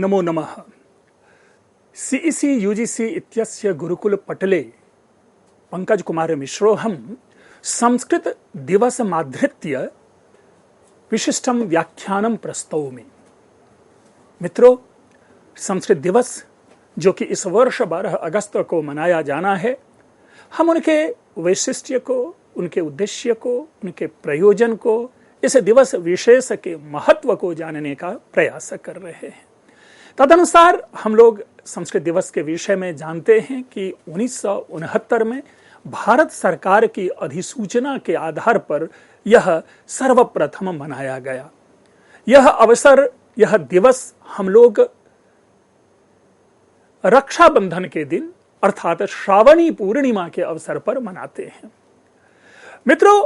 नमो नमः। CEC UGC इत्यस्य गुरुकुल पटले पंकज कुमार मिश्रोऽहं संस्कृत दिवस माधृत्य विशिष्टम व्याख्यानम प्रस्तौमि। मित्रों, संस्कृत दिवस जो कि इस वर्ष 12 अगस्त को मनाया जाना है, हम उनके वैशिष्ट्य को, उनके उद्देश्य को, उनके प्रयोजन को, इस दिवस विशेष के महत्व को जानने का प्रयास कर रहे हैं। तदनुसार हम लोग संस्कृत दिवस के विषय में जानते हैं कि 1969 में भारत सरकार की अधिसूचना के आधार पर यह सर्वप्रथम मनाया गया। यह अवसर, यह दिवस हम लोग रक्षाबंधन के दिन अर्थात श्रावणी पूर्णिमा के अवसर पर मनाते हैं। मित्रों,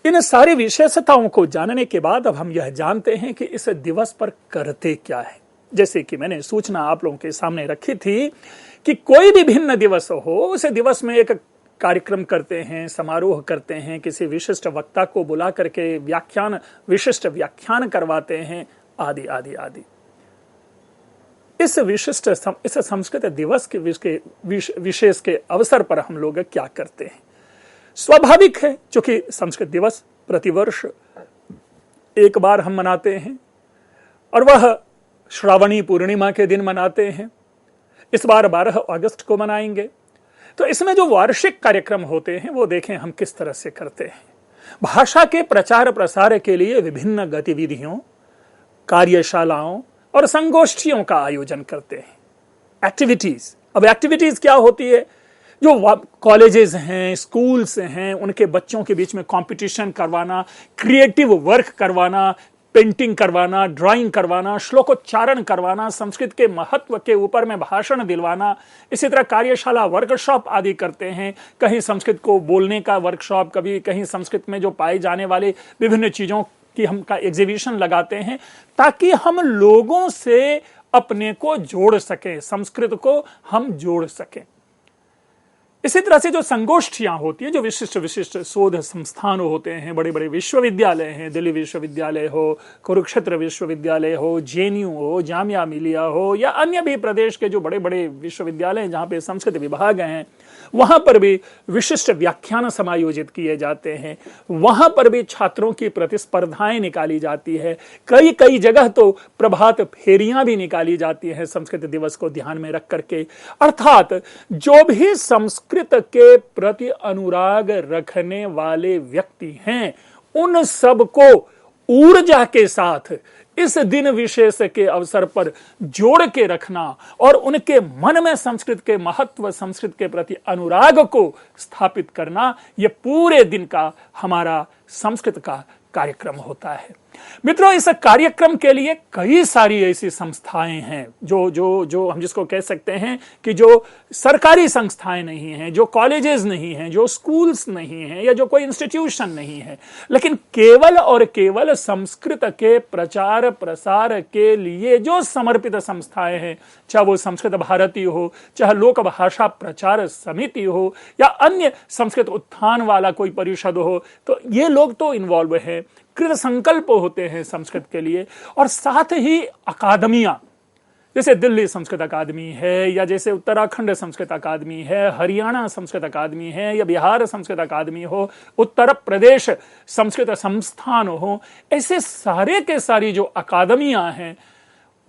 इन सारी विशेषताओं को जानने के बाद अब हम यह जानते हैं कि इस दिवस पर करते क्या है। जैसे कि मैंने सूचना आप लोगों के सामने रखी थी कि कोई भी भिन्न दिवस हो, उस दिवस में एक कार्यक्रम करते हैं, समारोह करते हैं, किसी विशिष्ट वक्ता को बुला करके विशिष्ट व्याख्यान करवाते हैं, आदि आदि आदि। इस संस्कृत दिवस के विशेष के अवसर पर हम लोग क्या करते हैं। स्वाभाविक है, क्योंकि संस्कृत दिवस प्रतिवर्ष एक बार हम मनाते हैं और वह श्रावणी पूर्णिमा के दिन मनाते हैं। इस बार 12 अगस्त को मनाएंगे। तो इसमें जो वार्षिक कार्यक्रम होते हैं वो देखें हम किस तरह से करते हैं। भाषा के प्रचार प्रसार के लिए विभिन्न गतिविधियों, कार्यशालाओं और संगोष्ठियों का आयोजन करते हैं। एक्टिविटीज, अब एक्टिविटीज क्या होती है? जो कॉलेजेस हैं, स्कूल्स हैं, उनके बच्चों के बीच में कंपटीशन करवाना, क्रिएटिव वर्क करवाना, पेंटिंग करवाना, ड्राइंग करवाना, श्लोकोच्चारण करवाना, संस्कृत के महत्व के ऊपर में भाषण दिलवाना, इसी तरह कार्यशाला, वर्कशॉप आदि करते हैं। कहीं संस्कृत को बोलने का वर्कशॉप, कभी कहीं संस्कृत में जो पाए जाने वाले विभिन्न चीजों की हम का एग्जीबिशन लगाते हैं, ताकि हम लोगों से अपने को जोड़ सकें, संस्कृत को हम जोड़ सकें। इसी तरह से जो संगोष्ठियां होती है, जो विशिष्ट शोध संस्थान होते हैं, बड़े बड़े विश्वविद्यालय हैं, दिल्ली विश्वविद्यालय हो, कुरुक्षेत्र विश्वविद्यालय हो, जेएनयू हो, जामिया मिलिया हो, या अन्य भी प्रदेश के जो बड़े बड़े विश्वविद्यालय हैं जहां पे संस्कृत विभाग हैं, वहां पर भी विशिष्ट व्याख्यान समायोजित किए जाते हैं। वहां पर भी छात्रों की प्रतिस्पर्धाएं निकाली जाती है। कई कई जगह तो प्रभात फेरियां भी निकाली जाती हैं संस्कृत दिवस को ध्यान में रख करके। अर्थात जो भी संस्कृत के प्रति अनुराग रखने वाले व्यक्ति हैं, उन सबको ऊर्जा के साथ इस दिन विशेष के अवसर पर जोड़ के रखना और उनके मन में संस्कृत के महत्व, संस्कृत के प्रति अनुराग को स्थापित करना, यह पूरे दिन का हमारा संस्कृत का कार्यक्रम होता है। मित्रों, इस कार्यक्रम के लिए कई सारी ऐसी संस्थाएं हैं जो हम जिसको कह सकते हैं कि जो सरकारी संस्थाएं नहीं हैं, जो कॉलेजेस नहीं हैं, जो स्कूल्स नहीं हैं, या जो कोई इंस्टीट्यूशन नहीं है, लेकिन केवल और केवल संस्कृत के प्रचार प्रसार के लिए जो समर्पित संस्थाएं हैं, चाहे वो संस्कृत भारती हो, चाहे लोक भाषा प्रचार समिति हो, या अन्य संस्कृत उत्थान वाला कोई परिषद हो, तो ये लोग तो इन्वॉल्व हैं, कृत संकल्प होते हैं संस्कृत के लिए। और साथ ही अकादमियां, जैसे दिल्ली संस्कृत अकादमी है, या जैसे उत्तराखंड संस्कृत अकादमी है, हरियाणा संस्कृत अकादमी है, या बिहार संस्कृत अकादमी हो, उत्तर प्रदेश संस्कृत संस्थान हो, ऐसे सारे के सारी जो अकादमियां हैं,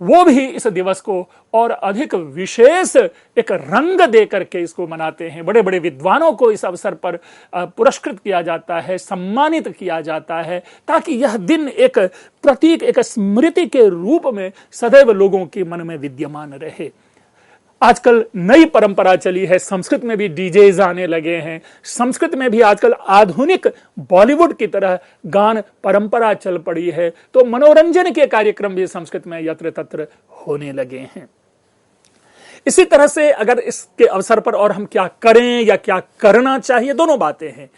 वो भी इस दिवस को और अधिक विशेष एक रंग दे करके इसको मनाते हैं। बड़े बड़े विद्वानों को इस अवसर पर पुरस्कृत किया जाता है, सम्मानित किया जाता है, ताकि यह दिन एक प्रतीक, एक स्मृति के रूप में सदैव लोगों के मन में विद्यमान रहे। आजकल नई परंपरा चली है, संस्कृत में भी डीजेज आने लगे हैं, संस्कृत में भी आजकल आधुनिक बॉलीवुड की तरह गान परंपरा चल पड़ी है, तो मनोरंजन के कार्यक्रम भी संस्कृत में यत्र तत्र होने लगे हैं। इसी तरह से अगर इसके अवसर पर और हम क्या करें या क्या करना चाहिए, दोनों बातें हैं।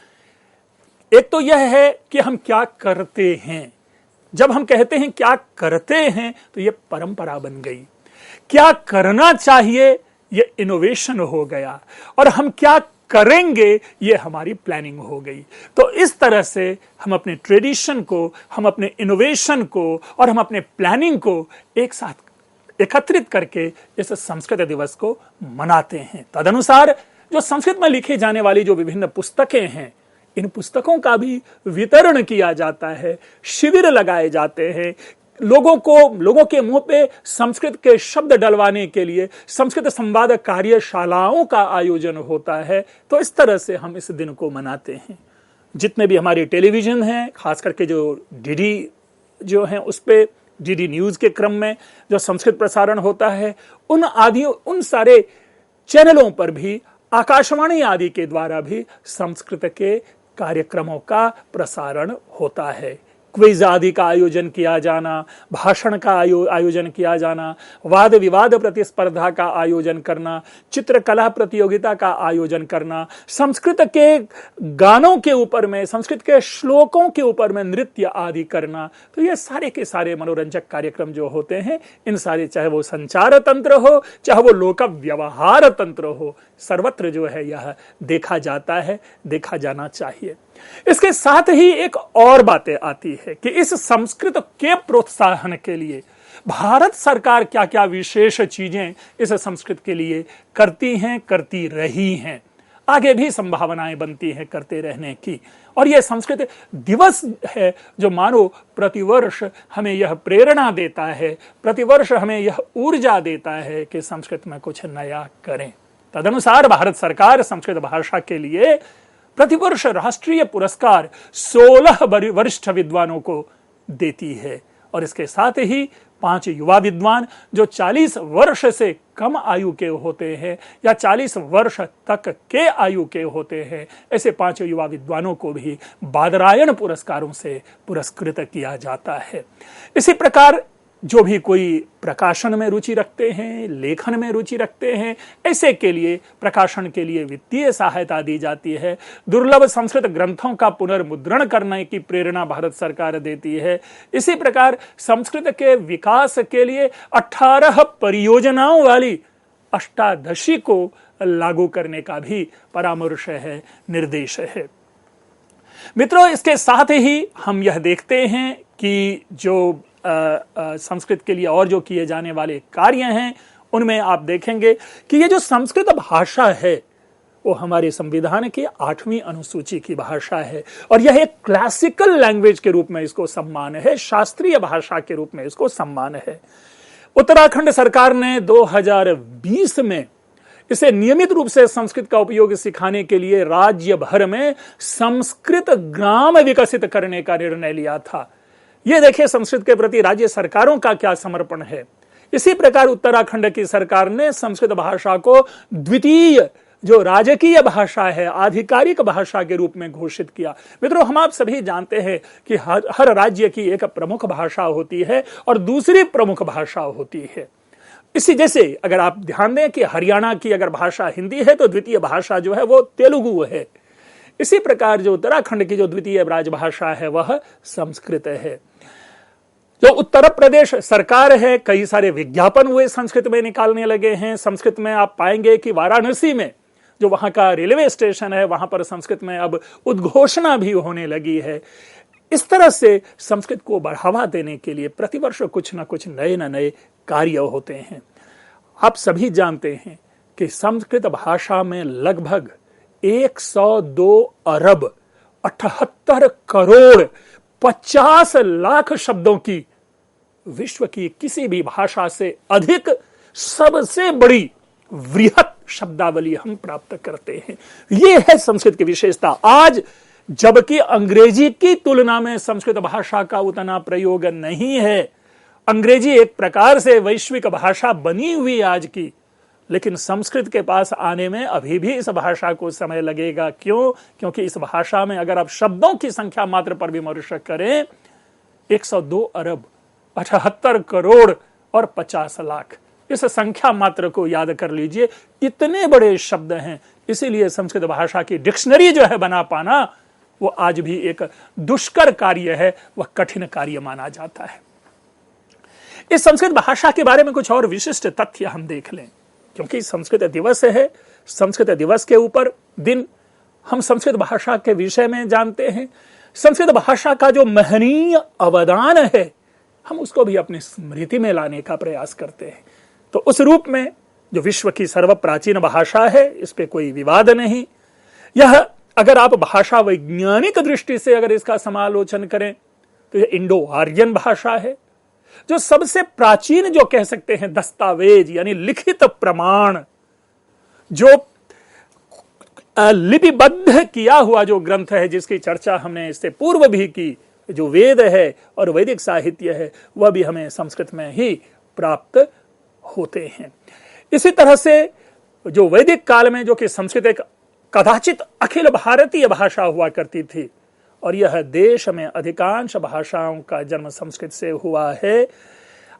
एक तो यह है कि हम क्या करते हैं। जब हम कहते हैं क्या करते हैं, तो यह परंपरा बन गई। क्या करना चाहिए, यह इनोवेशन हो गया, और हम क्या करेंगे ये हमारी प्लानिंग हो गई। तो इस तरह से हम अपने ट्रेडिशन को, हम अपने इनोवेशन को और हम अपने प्लानिंग को एक साथ एकत्रित करके इस संस्कृत दिवस को मनाते हैं। तदनुसार जो संस्कृत में लिखी जाने वाली जो विभिन्न पुस्तकें हैं, इन पुस्तकों का भी वितरण किया जाता है, शिविर लगाए जाते हैं, लोगों के मुंह पे संस्कृत के शब्द डलवाने के लिए संस्कृत संवाद कार्यशालाओं का आयोजन होता है। तो इस तरह से हम इस दिन को मनाते हैं। जितने भी हमारे टेलीविजन हैं, खास करके जो डीडी जो हैं, उस पे डीडी न्यूज के क्रम में जो संस्कृत प्रसारण होता है, उन सारे चैनलों पर भी, आकाशवाणी आदि के द्वारा भी संस्कृत के कार्यक्रमों का प्रसारण होता है। क्विज आदि का आयोजन किया जाना, भाषण का आयोजन किया जाना, वाद विवाद प्रतिस्पर्धा का आयोजन करना, चित्रकला प्रतियोगिता का आयोजन करना, संस्कृत के गानों के ऊपर में, संस्कृत के श्लोकों के ऊपर में नृत्य आदि करना। तो ये सारे के सारे मनोरंजक कार्यक्रम जो होते हैं, इन सारे, चाहे वो संचार तंत्र हो, चाहे वो लोक व्यवहार तंत्र हो, सर्वत्र जो है यह देखा जाता है, देखा जाना चाहिए। इसके साथ ही एक और बातें आती है कि इस संस्कृत के प्रोत्साहन के लिए भारत सरकार क्या क्या विशेष चीजें इस संस्कृत के लिए करती हैं, करती रही हैं, आगे भी संभावनाएं बनती हैं करते रहने की। और यह संस्कृत दिवस है जो मानो प्रतिवर्ष हमें यह प्रेरणा देता है, प्रतिवर्ष हमें यह ऊर्जा देता है कि संस्कृत में कुछ नया करें। तदनुसार भारत सरकार संस्कृत भाषा के लिए प्रतिवर्ष राष्ट्रीय पुरस्कार 16 वरिष्ठ विद्वानों को देती है। और इसके साथ ही 5 युवा विद्वान जो 40 वर्ष से कम आयु के होते हैं या 40 वर्ष तक के आयु के होते हैं, ऐसे 5 युवा विद्वानों को भी बादरायण पुरस्कारों से पुरस्कृत किया जाता है। इसी प्रकार जो भी कोई प्रकाशन में रुचि रखते हैं, लेखन में रुचि रखते हैं, ऐसे के लिए प्रकाशन के लिए वित्तीय सहायता दी जाती है। दुर्लभ संस्कृत ग्रंथों का पुनर्मुद्रण करने की प्रेरणा भारत सरकार देती है। इसी प्रकार संस्कृत के विकास के लिए 18 परियोजनाओं वाली अष्टादशी को लागू करने का भी परामर्श है, निर्देश है। मित्रों, इसके साथ ही हम यह देखते हैं कि जो संस्कृत के लिए और जो किए जाने वाले कार्य हैं, उनमें आप देखेंगे कि ये जो संस्कृत भाषा है वो हमारे संविधान की 8वीं अनुसूची की भाषा है और यह एक क्लासिकल लैंग्वेज के रूप में इसको सम्मान है, शास्त्रीय भाषा के रूप में इसको सम्मान है। उत्तराखंड सरकार ने 2020 में इसे नियमित रूप से संस्कृत का उपयोग सिखाने के लिए राज्य भर में संस्कृत ग्राम विकसित करने का निर्णय लिया था। यह देखिए संस्कृत के प्रति राज्य सरकारों का क्या समर्पण है। इसी प्रकार उत्तराखंड की सरकार ने संस्कृत भाषा को द्वितीय जो राजकीय भाषा है, आधिकारिक भाषा के रूप में घोषित किया। मित्रों, हम आप सभी जानते हैं कि हर राज्य की एक प्रमुख भाषा होती है और दूसरी प्रमुख भाषा होती है। इसी जैसे अगर आप ध्यान दें कि हरियाणा की अगर भाषा हिंदी है तो द्वितीय भाषा जो है वो तेलुगु है। इसी प्रकार जो उत्तराखंड की जो द्वितीय राजभाषा है वह संस्कृत है। जो उत्तर प्रदेश सरकार है, कई सारे विज्ञापन हुए संस्कृत में निकालने लगे हैं। संस्कृत में आप पाएंगे कि वाराणसी में जो वहां का रेलवे स्टेशन है वहां पर संस्कृत में अब उद्घोषणा भी होने लगी है। इस तरह से संस्कृत को बढ़ावा देने के लिए प्रतिवर्ष कुछ न कुछ नए कार्य होते हैं। आप सभी जानते हैं कि संस्कृत भाषा में लगभग 102 अरब 78 करोड़ 50 लाख शब्दों की विश्व की किसी भी भाषा से अधिक सबसे बड़ी वृहत शब्दावली हम प्राप्त करते हैं। यह है संस्कृत की विशेषता। आज जबकि अंग्रेजी की तुलना में संस्कृत भाषा का उतना प्रयोग नहीं है, अंग्रेजी एक प्रकार से वैश्विक भाषा बनी हुई आज की, लेकिन संस्कृत के पास आने में अभी भी इस भाषा को समय लगेगा। क्यों? क्योंकि इस भाषा में अगर आप शब्दों की संख्या मात्र पर विमर्श करें 102 अरब 78 करोड़ और 50 लाख, इस संख्या मात्र को याद कर लीजिए। इतने बड़े शब्द हैं, इसीलिए संस्कृत भाषा की डिक्शनरी जो है बना पाना वो आज भी एक दुष्कर कार्य है, वह कठिन कार्य माना जाता है। इस संस्कृत भाषा के बारे में कुछ और विशिष्ट तथ्य हम देख लें, क्योंकि संस्कृत दिवस है। संस्कृत दिवस के ऊपर दिन हम संस्कृत भाषा के विषय में जानते हैं। संस्कृत भाषा का जो महनीय अवदान है हम उसको भी अपनी स्मृति में लाने का प्रयास करते हैं। तो उस रूप में जो विश्व की सर्व प्राचीन भाषा है, इस पे कोई विवाद नहीं। यह अगर आप भाषा वैज्ञानिक दृष्टि से अगर इसका समालोचन करें तो यह इंडो आर्यन भाषा है, जो सबसे प्राचीन जो कह सकते हैं दस्तावेज यानी लिखित प्रमाण, जो लिपिबद्ध किया हुआ जो ग्रंथ है, जिसकी चर्चा हमने इससे पूर्व भी की, जो वेद है और वैदिक साहित्य है, वह भी हमें संस्कृत में ही प्राप्त होते हैं। इसी तरह से जो वैदिक काल में, जो कि संस्कृत एक कदाचित अखिल भारतीय भाषा हुआ करती थी, और यह देश में अधिकांश भाषाओं का जन्म संस्कृत से हुआ है।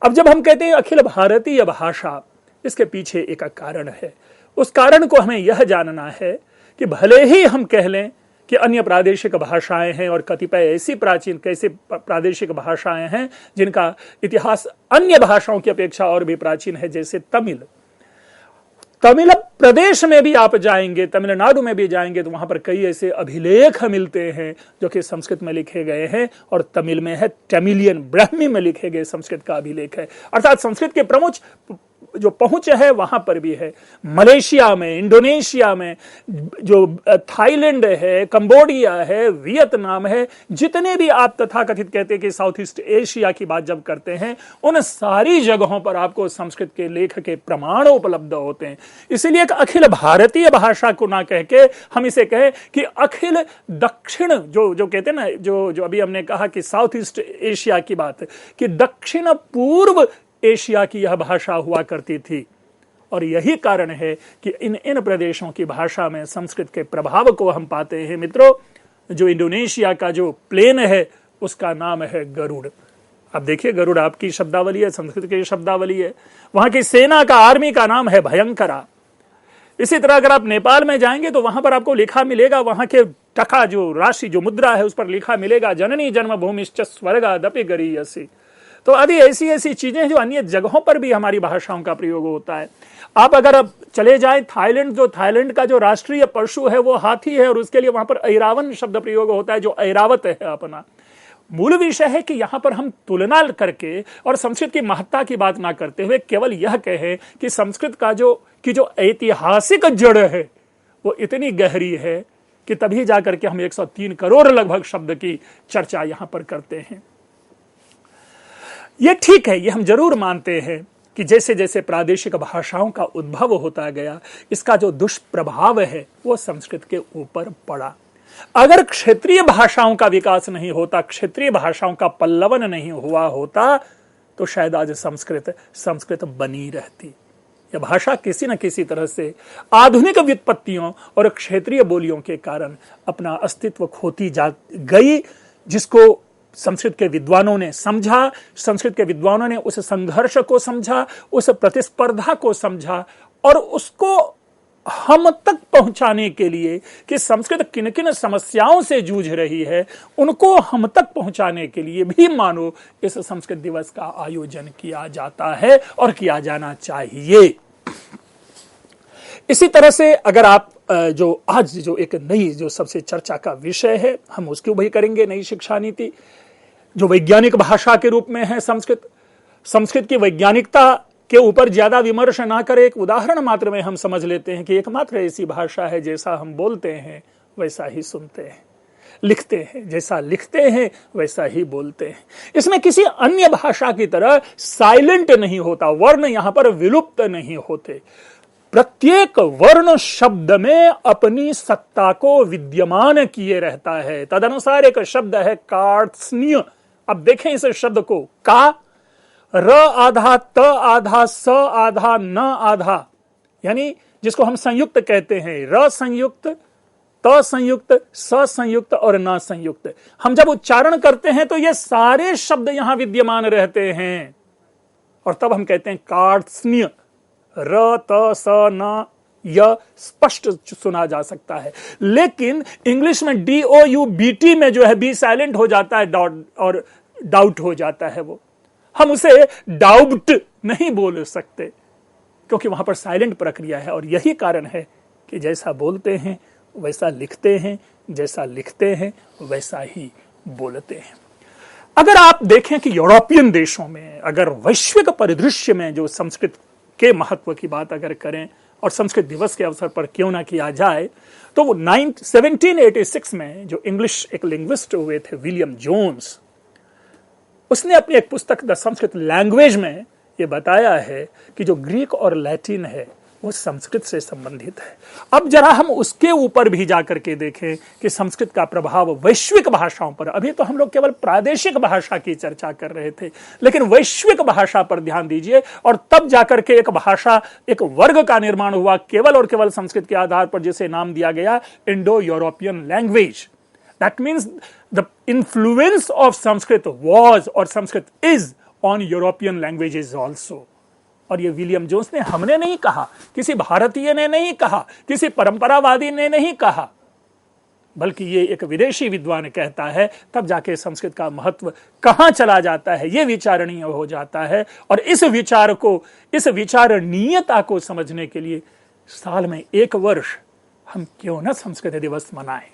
अब जब हम कहते हैं अखिल भारतीय भाषा, इसके पीछे एक कारण है। उस कारण को हमें यह जानना है कि भले ही हम कह लें कि अन्य प्रादेशिक भाषाएं हैं और कतिपय ऐसी प्राचीन कैसे प्रादेशिक भाषाएं हैं जिनका इतिहास अन्य भाषाओं की अपेक्षा और भी प्राचीन है, जैसे तमिल प्रदेश में भी आप जाएंगे, तमिलनाडु में भी जाएंगे तो वहां पर कई ऐसे अभिलेख मिलते हैं जो कि संस्कृत में लिखे गए हैं, और तमिल में है, तमिलियन ब्राह्मी में लिखे गए संस्कृत का अभिलेख है। अर्थात संस्कृत के प्रमुख जो पहुंच है वहां पर भी है। मलेशिया में, इंडोनेशिया में, जो थाईलैंड है, कंबोडिया है, वियतनाम है, जितने भी आप तथाकथित कहते हैं कि साउथ ईस्ट एशिया की बात जब करते हैं, उन सारी जगहों पर आपको संस्कृत के लेख के प्रमाण उपलब्ध होते हैं। इसलिए एक अखिल भारतीय भाषा को ना कह के हम इसे कहें कि अखिल दक्षिण, जो कहते हैं ना, जो अभी हमने कहा कि साउथ ईस्ट एशिया की बात है, कि दक्षिण पूर्व एशिया की यह भाषा हुआ करती थी। और यही कारण है कि इन प्रदेशों की भाषा में संस्कृत के प्रभाव को हम पाते हैं। मित्रों, जो इंडोनेशिया का जो प्लेन है उसका नाम है गरुड़। अब देखिए, गरुड़ आपकी शब्दावली है, संस्कृत की शब्दावली है। वहां की सेना का, आर्मी का नाम है भयंकरा। इसी तरह अगर आप नेपाल में जाएंगे तो वहां पर आपको लिखा मिलेगा, वहां के टका जो राशि जो मुद्रा है उस पर लिखा मिलेगा, जननी जन्मभूमिश्च स्वर्गादपि गरीयसी। तो आदि ऐसी ऐसी चीजें जो अन्य जगहों पर भी हमारी भाषाओं का प्रयोग होता है। आप अगर अब चले जाएं थाईलैंड, जो थाईलैंड का जो राष्ट्रीय पशु है वो हाथी है, और उसके लिए वहां पर ऐरावन शब्द प्रयोग होता है, जो ऐरावत है अपना। मूल विषय है कि यहां पर हम तुलना करके और संस्कृत की महत्ता की बात ना करते हुए केवल यह कहें कि संस्कृत का जो ऐतिहासिक जड़ है वो इतनी गहरी है कि तभी जाकर के हम 103 करोड़ लगभग शब्द की चर्चा यहां पर करते हैं। ये ठीक है, ये हम जरूर मानते हैं कि जैसे जैसे प्रादेशिक भाषाओं का उद्भव होता गया, इसका जो दुष्प्रभाव है वो संस्कृत के ऊपर पड़ा। अगर क्षेत्रीय भाषाओं का विकास नहीं होता, क्षेत्रीय भाषाओं का पल्लवन नहीं हुआ होता, तो शायद आज संस्कृत बनी रहती। यह भाषा किसी न किसी तरह से आधुनिक व्युत्पत्तियों और क्षेत्रीय बोलियों के कारण अपना अस्तित्व खोती जा गई, जिसको संस्कृत के विद्वानों ने समझा। संस्कृत के विद्वानों ने उस संघर्ष को समझा, उस प्रतिस्पर्धा को समझा, और उसको हम तक पहुंचाने के लिए कि संस्कृत किन किन समस्याओं से जूझ रही है, उनको हम तक पहुंचाने के लिए भी मानो इस संस्कृत दिवस का आयोजन किया जाता है और किया जाना चाहिए। इसी तरह से अगर आप जो आज जो एक नई जो सबसे चर्चा का विषय है, हम उसके ऊपर ही करेंगे, नई शिक्षा नीति, जो वैज्ञानिक भाषा के रूप में है संस्कृत की वैज्ञानिकता के ऊपर ज्यादा विमर्श ना करे, एक उदाहरण मात्र में हम समझ लेते हैं कि एकमात्र ऐसी भाषा है जैसा हम बोलते हैं वैसा ही सुनते हैं, लिखते हैं, जैसा लिखते हैं वैसा ही बोलते हैं। इसमें किसी अन्य भाषा की तरह साइलेंट नहीं होता, वर्ण यहां पर विलुप्त नहीं होते। प्रत्येक वर्ण शब्द में अपनी सत्ता को विद्यमान किए रहता है। तदनुसार एक शब्द है कार्त्स्नीय। अब देखें इस शब्द को, का, र आधा, त आधा, स आधा, न आधा, यानी जिसको हम संयुक्त कहते हैं, र संयुक्त, त संयुक्त, स संयुक्त और न संयुक्त। हम जब उच्चारण करते हैं तो ये सारे शब्द यहां विद्यमान रहते हैं, और तब हम कहते हैं कार्त्स्नीय। र, त, स, न, यह स्पष्ट सुना जा सकता है। लेकिन इंग्लिश में DOUBT में जो है बी साइलेंट हो जाता है, और डाउट हो जाता है। वो हम उसे डाउट नहीं बोल सकते क्योंकि वहां पर साइलेंट प्रक्रिया है। और यही कारण है कि जैसा बोलते हैं वैसा लिखते हैं, जैसा लिखते हैं वैसा ही बोलते हैं। अगर आप देखें कि यूरोपियन देशों में, अगर वैश्विक परिदृश्य में जो संस्कृत के महत्व की बात अगर करें और संस्कृत दिवस के अवसर पर क्यों ना किया जाए, तो वो 1786 में जो इंग्लिश एक लिंग्विस्ट हुए थे विलियम जोन्स, उसने अपनी एक पुस्तक द संस्कृत लैंग्वेज में ये बताया है कि जो ग्रीक और लैटिन है वो संस्कृत से संबंधित है। अब जरा हम उसके ऊपर भी जाकर के देखें कि संस्कृत का प्रभाव वैश्विक भाषाओं पर, अभी तो हम लोग केवल प्रादेशिक भाषा की चर्चा कर रहे थे, लेकिन वैश्विक भाषा पर ध्यान दीजिए और तब जाकर के एक भाषा, एक वर्ग का निर्माण हुआ केवल और केवल संस्कृत के आधार पर, जिसे नाम दिया गया Indo European language. That means the influence of Sanskrit was और Sanskrit is on European languages also. और ये विलियम जोन्स ने, हमने नहीं कहा, किसी भारतीय ने नहीं कहा, किसी परंपरावादी ने नहीं कहा, बल्कि ये एक विदेशी विद्वान कहता है। तब जाके संस्कृत का महत्व कहां चला जाता है, ये विचारणीय हो जाता है। और इस विचार को, इस विचारणीयता को समझने के लिए साल में एक वर्ष हम क्यों न संस्कृत दिवस मनाएं।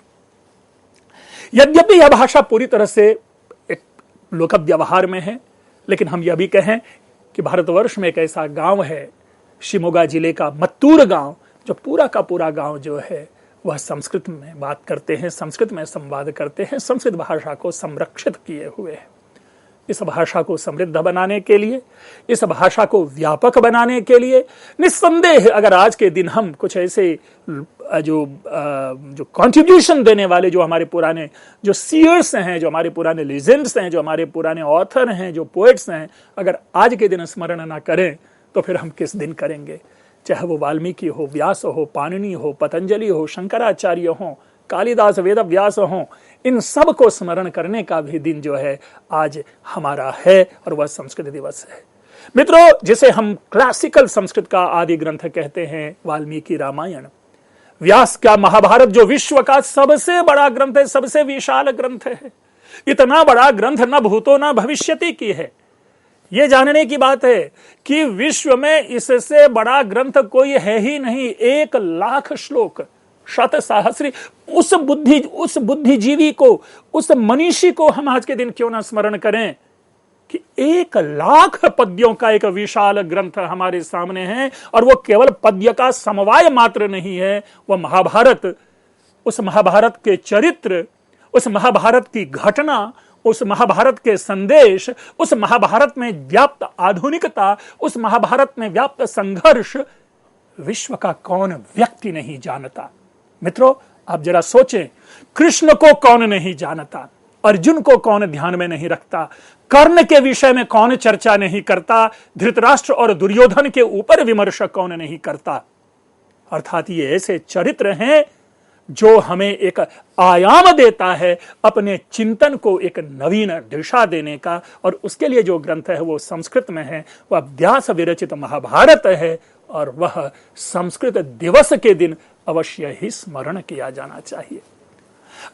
यद्यपि यह भाषा पूरी तरह से एक लोक व्यवहार में है, लेकिन हम यह भी कहें कि भारतवर्ष में एक ऐसा गांव है, शिमोगा जिले का मत्तूर गांव, जो पूरा का पूरा गांव जो है वह संस्कृत में बात करते हैं, संस्कृत में संवाद करते हैं, संस्कृत भाषा को संरक्षित किए हुए हैं। इस भाषा को समृद्ध बनाने के लिए, इस भाषा को व्यापक बनाने के लिए निस्संदेह अगर आज के दिन हम कुछ ऐसे जो कंट्रीब्यूशन देने वाले, जो हमारे पुराने जो सीयर्स हैं, जो हमारे पुराने लीजेंड्स हैं, जो हमारे पुराने ऑथर हैं, जो पोएट्स हैं, अगर आज के दिन स्मरण ना करें तो फिर हम किस दिन करेंगे। चाहे वो वाल्मीकि हो, व्यास हो, पाणिनि हो, पतंजलि हो, शंकराचार्य हो, कालिदास, वेद व्यास हो, इन सब को स्मरण करने का भी दिन जो है आज हमारा है, और वह संस्कृत दिवस है। मित्रों, जिसे हम क्लासिकल संस्कृत का आदि ग्रंथ कहते हैं, वाल्मीकि रामायण, व्यास का महाभारत, जो विश्व का सबसे बड़ा ग्रंथ है, सबसे विशाल ग्रंथ है। इतना बड़ा ग्रंथ न भूतो न भविष्यति की है। यह जानने की बात है कि विश्व में इससे बड़ा ग्रंथ कोई है ही नहीं। 1,00,000 श्लोक, शत सहस्री, उस बुद्धिजीवी को, उस मनीषी को हम आज के दिन क्यों ना स्मरण करें कि 1,00,000 पद्यों का एक विशाल ग्रंथ हमारे सामने है। और वो केवल पद्य का समवाय मात्र नहीं है, वह महाभारत, उस महाभारत के चरित्र, उस महाभारत की घटना, उस महाभारत के संदेश, उस महाभारत में व्याप्त आधुनिकता, उस महाभारत में व्याप्त संघर्ष विश्व का कौन व्यक्ति नहीं जानता। मित्रों, आप जरा सोचें, कृष्ण को कौन नहीं जानता, अर्जुन को कौन ध्यान में नहीं रखता, कर्ण के विषय में कौन चर्चा नहीं करता, धृतराष्ट्र और दुर्योधन के ऊपर विमर्श कौन नहीं करता। अर्थात ये ऐसे चरित्र हैं जो हमें एक आयाम देता है अपने चिंतन को एक नवीन दिशा देने का। और उसके लिए जो ग्रंथ है वो संस्कृत में है, वह व्यास विरचित महाभारत है, और वह संस्कृत दिवस के दिन अवश्य ही स्मरण किया जाना चाहिए।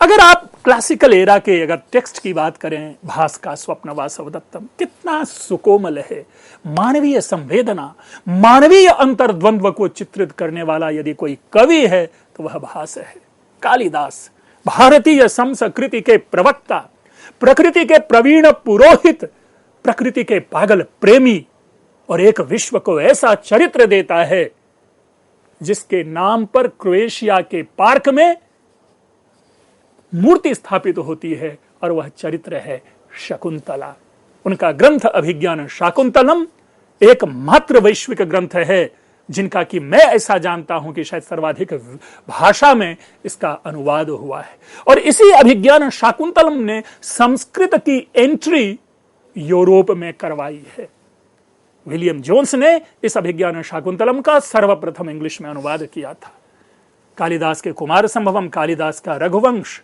अगर आप क्लासिकल एरा के अगर टेक्स्ट की बात करें, भास का स्वप्न वासवदत्तम कितना सुकोमल है। मानवीय संवेदना, मानवीय अंतर्द्वंद्व को चित्रित करने वाला यदि कोई कवि है तो वह भास है। कालिदास भारतीय संस्कृति के प्रवक्ता, प्रकृति के प्रवीण पुरोहित, प्रकृति के पागल प्रेमी, और एक विश्व को ऐसा चरित्र देता है जिसके नाम पर क्रोएशिया के पार्क में मूर्ति स्थापित होती है, और वह चरित्र है शकुंतला। उनका ग्रंथ अभिज्ञान शाकुंतलम एकमात्र वैश्विक ग्रंथ है जिनका कि मैं ऐसा जानता हूं कि शायद सर्वाधिक भाषा में इसका अनुवाद हुआ है। और इसी अभिज्ञान शाकुंतलम ने संस्कृत की एंट्री यूरोप में करवाई है। विलियम जोन्स ने इस अभिज्ञान शाकुंतलम का सर्वप्रथम इंग्लिश में अनुवाद किया था। कालिदास के कुमार संभवम, कालिदास का रघुवंश,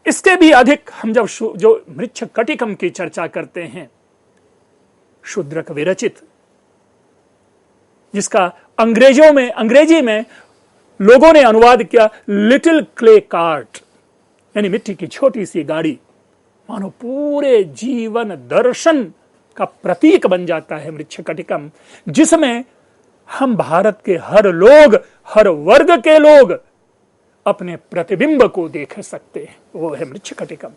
इसके भी अधिक हम जब जो मृच्छकटिकम की चर्चा करते हैं, शूद्रक विरचित, जिसका अंग्रेजी में लोगों ने अनुवाद किया लिटिल क्ले कार्ट, यानी मिट्टी की छोटी सी गाड़ी, मानो पूरे जीवन दर्शन का प्रतीक बन जाता है मृच्छकटिकम, जिसमें हम भारत के हर लोग, हर वर्ग के लोग अपने प्रतिबिंब को देख सकते हैं। वो है मृच्छकटिकम।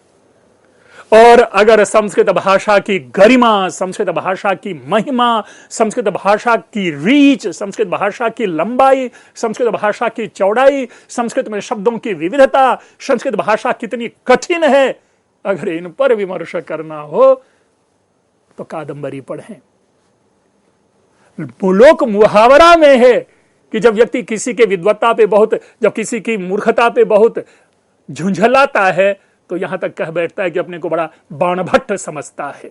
और अगर संस्कृत भाषा की गरिमा, संस्कृत भाषा की महिमा, संस्कृत भाषा की रीच, संस्कृत भाषा की लंबाई, संस्कृत भाषा की चौड़ाई, संस्कृत में शब्दों की विविधता, संस्कृत भाषा कितनी कठिन है, अगर इन पर विमर्श करना हो तो कादंबरी पढ़ें। लोक मुहावरा में है कि जब व्यक्ति किसी के विद्वत्ता पे बहुत, जब किसी की मूर्खता पे बहुत झुंझलाता है तो यहां तक कह बैठता है कि अपने को बड़ा बाणभट्ट समझता है।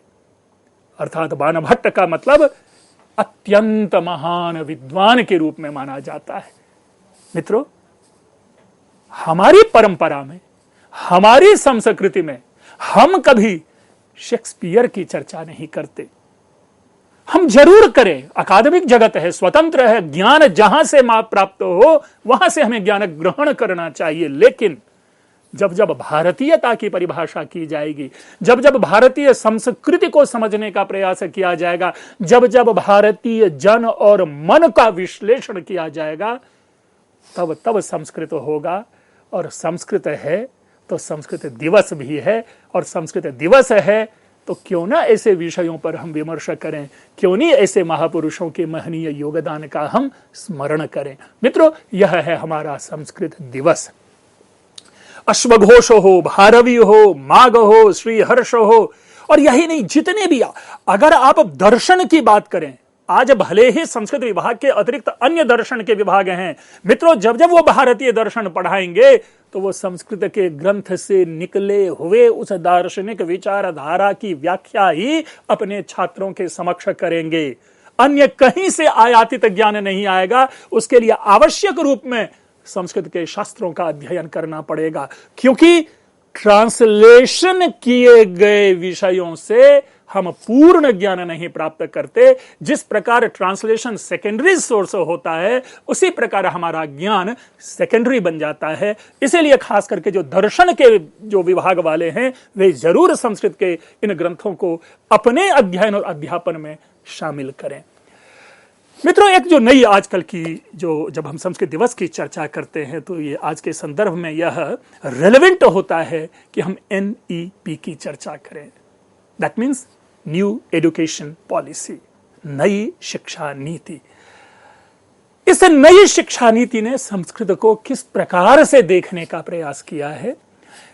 अर्थात बाणभट्ट का मतलब अत्यंत महान विद्वान के रूप में माना जाता है। मित्रों, हमारी परंपरा में, हमारी संस्कृति में हम कभी शेक्सपियर की चर्चा नहीं करते। हम जरूर करें, अकादमिक जगत है, स्वतंत्र है, ज्ञान जहां से प्राप्त हो वहां से हमें ज्ञान ग्रहण करना चाहिए। लेकिन जब जब भारतीयता की परिभाषा की जाएगी, जब जब भारतीय संस्कृति को समझने का प्रयास किया जाएगा, जब जब भारतीय जन और मन का विश्लेषण किया जाएगा, तब तब संस्कृत होगा। और संस्कृत है तो संस्कृत दिवस भी है, और संस्कृत दिवस है तो क्यों ना ऐसे विषयों पर हम विमर्श करें, क्यों नहीं ऐसे महापुरुषों के महनीय योगदान का हम स्मरण करें। मित्रों, यह है हमारा संस्कृत दिवस। अश्वघोष हो, भारवी हो, माघ हो, श्रीहर्ष हो, और यही नहीं, जितने भी, अगर आप दर्शन की बात करें, आज भले ही संस्कृत विभाग के अतिरिक्त अन्य दर्शन के विभाग हैं, मित्रों, जब जब वो भारतीय दर्शन पढ़ाएंगे तो वो संस्कृत के ग्रंथ से निकले हुए उस दार्शनिक विचारधारा की व्याख्या ही अपने छात्रों के समक्ष करेंगे। अन्य कहीं से आयातित ज्ञान नहीं आएगा। उसके लिए आवश्यक रूप में संस्कृत के शास्त्रों का अध्ययन करना पड़ेगा, क्योंकि ट्रांसलेशन किए गए विषयों से हम पूर्ण ज्ञान नहीं प्राप्त करते। जिस प्रकार ट्रांसलेशन सेकेंडरी सोर्स होता है, उसी प्रकार हमारा ज्ञान सेकेंडरी बन जाता है। इसीलिए खास करके जो दर्शन के जो विभाग वाले हैं, वे जरूर संस्कृत के इन ग्रंथों को अपने अध्ययन और अध्यापन में शामिल करें। मित्रों, एक जो नई आजकल की जो, जब हम संस्कृत दिवस की चर्चा करते हैं तो ये आज के संदर्भ में यह रेलेवेंट होता है कि हम NEP की चर्चा करें। That means new education policy, नई शिक्षा नीति। इस नई शिक्षा नीति ने संस्कृत को किस प्रकार से देखने का प्रयास किया है,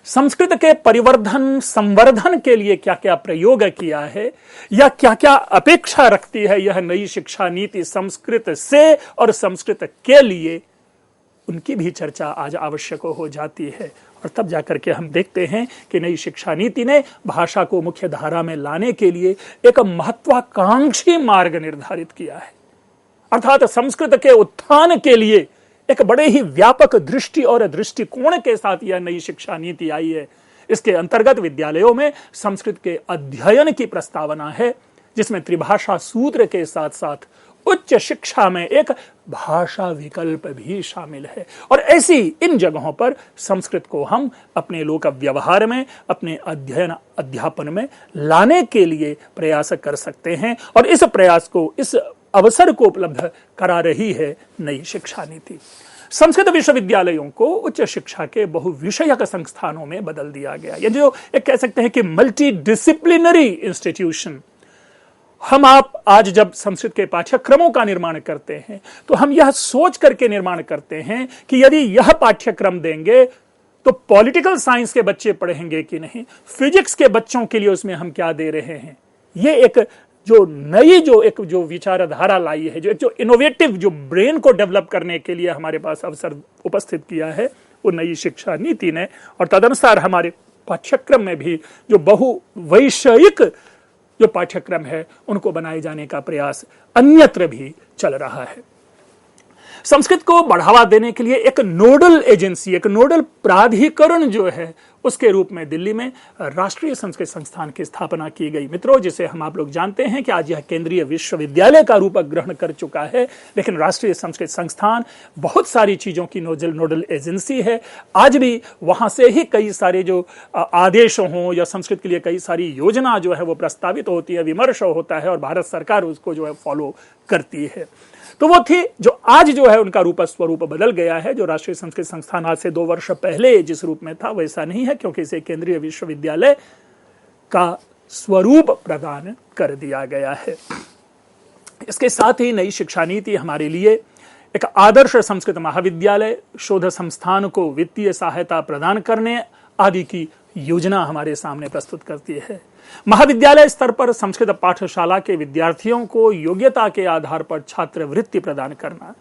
संस्कृत के परिवर्धन संवर्धन के लिए क्या क्या प्रयोग किया है, या क्या क्या अपेक्षा रखती है यह नई शिक्षा नीति संस्कृत से और संस्कृत के लिए, उनकी भी चर्चा आज आवश्यक हो जाती है। और तब जाकर के हम देखते हैं कि नई शिक्षा नीति ने भाषा को मुख्य धारा में लाने के लिए एक महत्वाकांक्षी मार्ग निर्धारित किया है। अर्थात संस्कृत के उत्थान के लिए एक बड़े ही व्यापक दृष्टि और दृष्टिकोण के साथ यह नई शिक्षा नीति आई है। इसके अंतर्गत विद्यालयों में संस्कृत के अध्ययन की प्रस्तावना है, जिसमें त्रिभाषा सूत्र के साथ साथ उच्च शिक्षा में एक भाषा विकल्प भी शामिल है। और ऐसी इन जगहों पर संस्कृत को हम अपने लोक व्यवहार में, अपने अध्ययन अध्यापन में लाने के लिए प्रयास कर सकते हैं। और इस प्रयास को, इस अवसर को उपलब्ध करा रही है नई शिक्षा नीति। संस्कृत विश्वविद्यालयों को उच्च शिक्षा के बहुविषयक संस्थानों में बदल दिया गया। ये जो एक कह सकते हैं कि मल्टी डिसिप्लिनरी इंस्टीट्यूशन। हम आप आज जब संस्कृत के पाठ्यक्रमों का निर्माण करते हैं तो हम यह सोच करके निर्माण करते हैं कि यदि यह पाठ्यक्रम देंगे तो पॉलिटिकल साइंस के बच्चे पढ़ेंगे कि नहीं, फिजिक्स के बच्चों के लिए उसमें हम क्या दे रहे हैं। ये एक जो नई जो विचारधारा लाई है, जो इनोवेटिव जो ब्रेन को डेवलप करने के लिए हमारे पास अवसर उपस्थित किया है, वो नई शिक्षा नीति ने। और तदनुसार हमारे पाठ्यक्रम में भी जो बहुवैषयिक जो पाठ्यक्रम है उनको बनाए जाने का प्रयास अन्यत्र भी चल रहा है। संस्कृत को बढ़ावा देने के लिए एक नोडल एजेंसी, एक नोडल प्राधिकरण जो है, उसके रूप में दिल्ली में राष्ट्रीय संस्कृत संस्थान की स्थापना की गई। मित्रों, जिसे हम आप लोग जानते हैं कि आज यह केंद्रीय विश्वविद्यालय का रूप ग्रहण कर चुका है, लेकिन राष्ट्रीय संस्कृत संस्थान बहुत सारी चीजों की नोडल एजेंसी है। आज भी वहां से ही कई सारे जो आदेश हों या संस्कृत के लिए कई सारी योजना जो है वो प्रस्तावित होती है, विमर्श होता है और भारत सरकार उसको जो है फॉलो करती है। तो वो थी जो आज जो है उनका रूप स्वरूप बदल गया है। जो राष्ट्रीय संस्कृत संस्थान आज से 2 वर्ष पहले जिस रूप में था वैसा नहीं है, क्योंकि इसे केंद्रीय विश्वविद्यालय का स्वरूप प्रदान कर दिया गया है। इसके साथ ही नई शिक्षा नीति हमारे लिए एक आदर्श संस्कृत महाविद्यालय, शोध संस्थान को वित्तीय सहायता प्रदान करने आदि की योजना हमारे सामने प्रस्तुत करती है। महाविद्यालय स्तर पर संस्कृत पाठशाला के विद्यार्थियों को योग्यता के आधार पर छात्रवृत्ति प्रदान करना,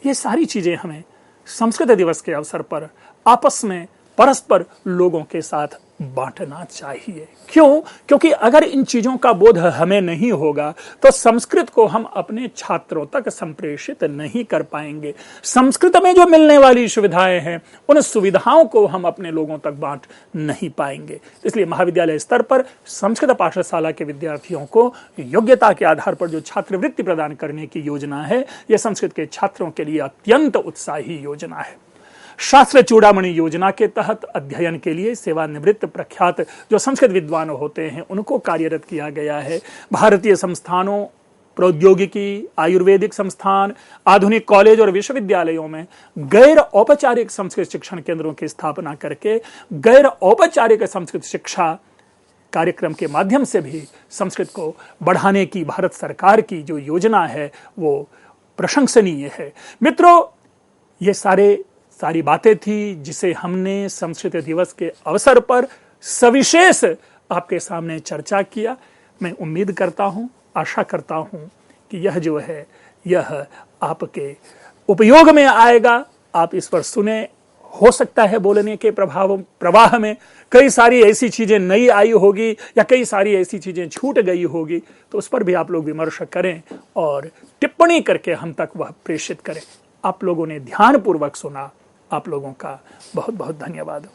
ये सारी चीजें हमें संस्कृत दिवस के अवसर पर आपस में परस्पर लोगों के साथ बांटना चाहिए। क्यों? क्योंकि अगर इन चीजों का बोध हमें नहीं होगा तो संस्कृत को हम अपने छात्रों तक संप्रेषित नहीं कर पाएंगे। संस्कृत में जो मिलने वाली सुविधाएं हैं, उन सुविधाओं को हम अपने लोगों तक बांट नहीं पाएंगे। इसलिए महाविद्यालय स्तर पर संस्कृत पाठशाला के विद्यार्थियों को योग्यता के आधार पर जो छात्रवृत्ति प्रदान करने की योजना है, यह संस्कृत के छात्रों के लिए अत्यंत उत्साही योजना है। शास्त्र चूड़ामणि योजना के तहत अध्ययन के लिए सेवानिवृत्त प्रख्यात जो संस्कृत विद्वान होते हैं, उनको कार्यरत किया गया है। भारतीय संस्थानों, प्रौद्योगिकी, आयुर्वेदिक संस्थान, आधुनिक कॉलेज और विश्वविद्यालयों में गैर औपचारिक संस्कृत शिक्षण केंद्रों की स्थापना करके गैर औपचारिक संस्कृत शिक्षा कार्यक्रम के माध्यम से भी संस्कृत को बढ़ाने की भारत सरकार की जो योजना है वो प्रशंसनीय है। मित्रों, ये सारी बातें थी जिसे हमने संस्कृत दिवस के अवसर पर सविशेष आपके सामने चर्चा किया। मैं उम्मीद करता हूं, आशा करता हूं कि यह जो है यह आपके उपयोग में आएगा। आप इस पर सुने, हो सकता है बोलने के प्रवाह में कई सारी ऐसी चीजें नई आई होगी या कई सारी ऐसी चीजें छूट गई होगी, तो उस पर भी आप लोग विमर्श करें और टिप्पणी करके हम तक वह प्रेषित करें। आप लोगों ने ध्यानपूर्वक सुना, आप लोगों का बहुत बहुत धन्यवाद।